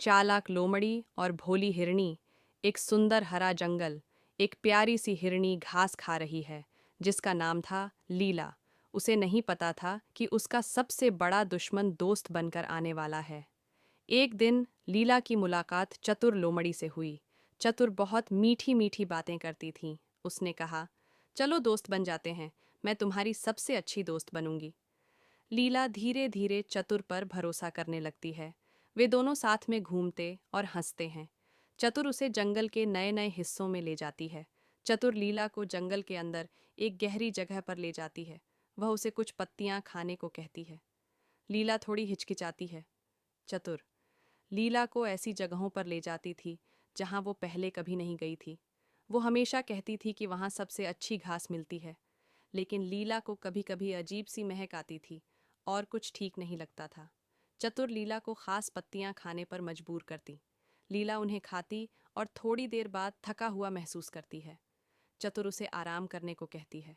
चालाक लोमड़ी और भोली हिरनी। एक सुंदर हरा जंगल। एक प्यारी सी हिरनी घास खा रही है, जिसका नाम था लीला। उसे नहीं पता था कि उसका सबसे बड़ा दुश्मन दोस्त बनकर आने वाला है। एक दिन लीला की मुलाकात चतुर लोमड़ी से हुई। चतुर बहुत मीठी मीठी बातें करती थी। उसने कहा, चलो दोस्त बन जाते हैं, मैं तुम्हारी सबसे अच्छी दोस्त बनूंगी। लीला धीरे धीरे चतुर पर भरोसा करने लगती है। वे दोनों साथ में घूमते और हंसते हैं। चतुर उसे जंगल के नए नए हिस्सों में ले जाती है। चतुर लीला को जंगल के अंदर एक गहरी जगह पर ले जाती है। वह उसे कुछ पत्तियां खाने को कहती है। लीला थोड़ी हिचकिचाती है। चतुर लीला को ऐसी जगहों पर ले जाती थी जहां वो पहले कभी नहीं गई थी। वो हमेशा कहती थी कि वहां सबसे अच्छी घास मिलती है, लेकिन लीला को कभी कभी अजीब सी महक आती थी और कुछ ठीक नहीं लगता था। चतुर लीला को खास पत्तियां खाने पर मजबूर करती। लीला उन्हें खाती और थोड़ी देर बाद थका हुआ महसूस करती है। चतुर उसे आराम करने को कहती है।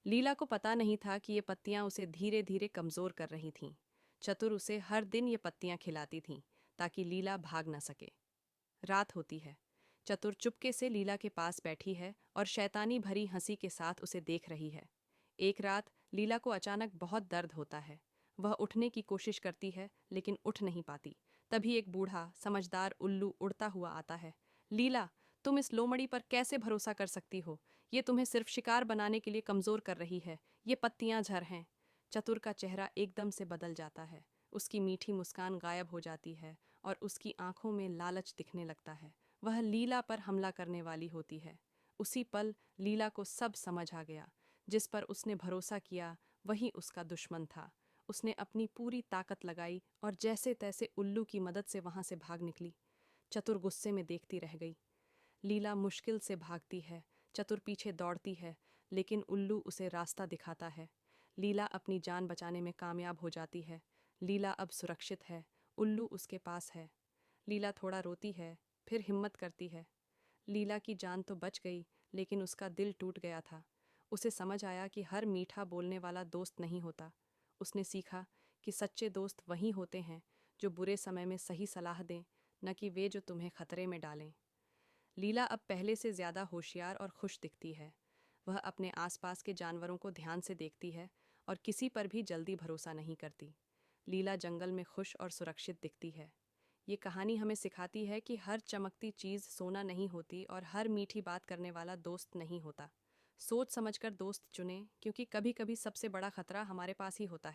लीला को पता नहीं था कि ये पत्तियां उसे धीरे धीरे कमजोर कर रही थीं। चतुर उसे हर दिन ये पत्तियां खिलाती थीं ताकि लीला भाग न सके। रात होती है। चतुर चुपके से लीला के पास बैठी है और शैतानी भरी हंसी के साथ उसे देख रही है। एक रात लीला को अचानक बहुत दर्द होता है। वह उठने की कोशिश करती है लेकिन उठ नहीं पाती। तभी एक बूढ़ा समझदार उल्लू उड़ता हुआ आता है। लीला, तुम इस लोमड़ी पर कैसे भरोसा कर सकती हो? ये तुम्हें सिर्फ शिकार बनाने के लिए कमजोर कर रही है। ये पत्तियां झर हैं। चतुर का चेहरा एकदम से बदल जाता है। उसकी मीठी मुस्कान गायब हो जाती है और उसकी आंखों में लालच दिखने लगता है। वह लीला पर हमला करने वाली होती है। उसी पल लीला को सब समझ आ गया। जिस पर उसने भरोसा किया वही उसका दुश्मन था। उसने अपनी पूरी ताकत लगाई और जैसे तैसे उल्लू की मदद से वहां से भाग निकली। चतुर गुस्से में देखती रह गई। लीला मुश्किल से भागती है। चतुर पीछे दौड़ती है, लेकिन उल्लू उसे रास्ता दिखाता है। लीला अपनी जान बचाने में कामयाब हो जाती है। लीला अब सुरक्षित है। उल्लू उसके पास है। लीला थोड़ा रोती है, फिर हिम्मत करती है। लीला की जान तो बच गई, लेकिन उसका दिल टूट गया था। उसे समझ आया कि हर मीठा बोलने वाला दोस्त नहीं होता। उसने सीखा कि सच्चे दोस्त वही होते हैं जो बुरे समय में सही सलाह दें, न कि वे जो तुम्हें खतरे में डालें। लीला अब पहले से ज्यादा होशियार और खुश दिखती है। वह अपने आसपास के जानवरों को ध्यान से देखती है और किसी पर भी जल्दी भरोसा नहीं करती। लीला जंगल में खुश और सुरक्षित दिखती है। ये कहानी हमें सिखाती है कि हर चमकती चीज़ सोना नहीं होती और हर मीठी बात करने वाला दोस्त नहीं होता। सोच समझकर दोस्त चुनें, क्योंकि कभी कभी सबसे बड़ा खतरा हमारे पास ही होता है।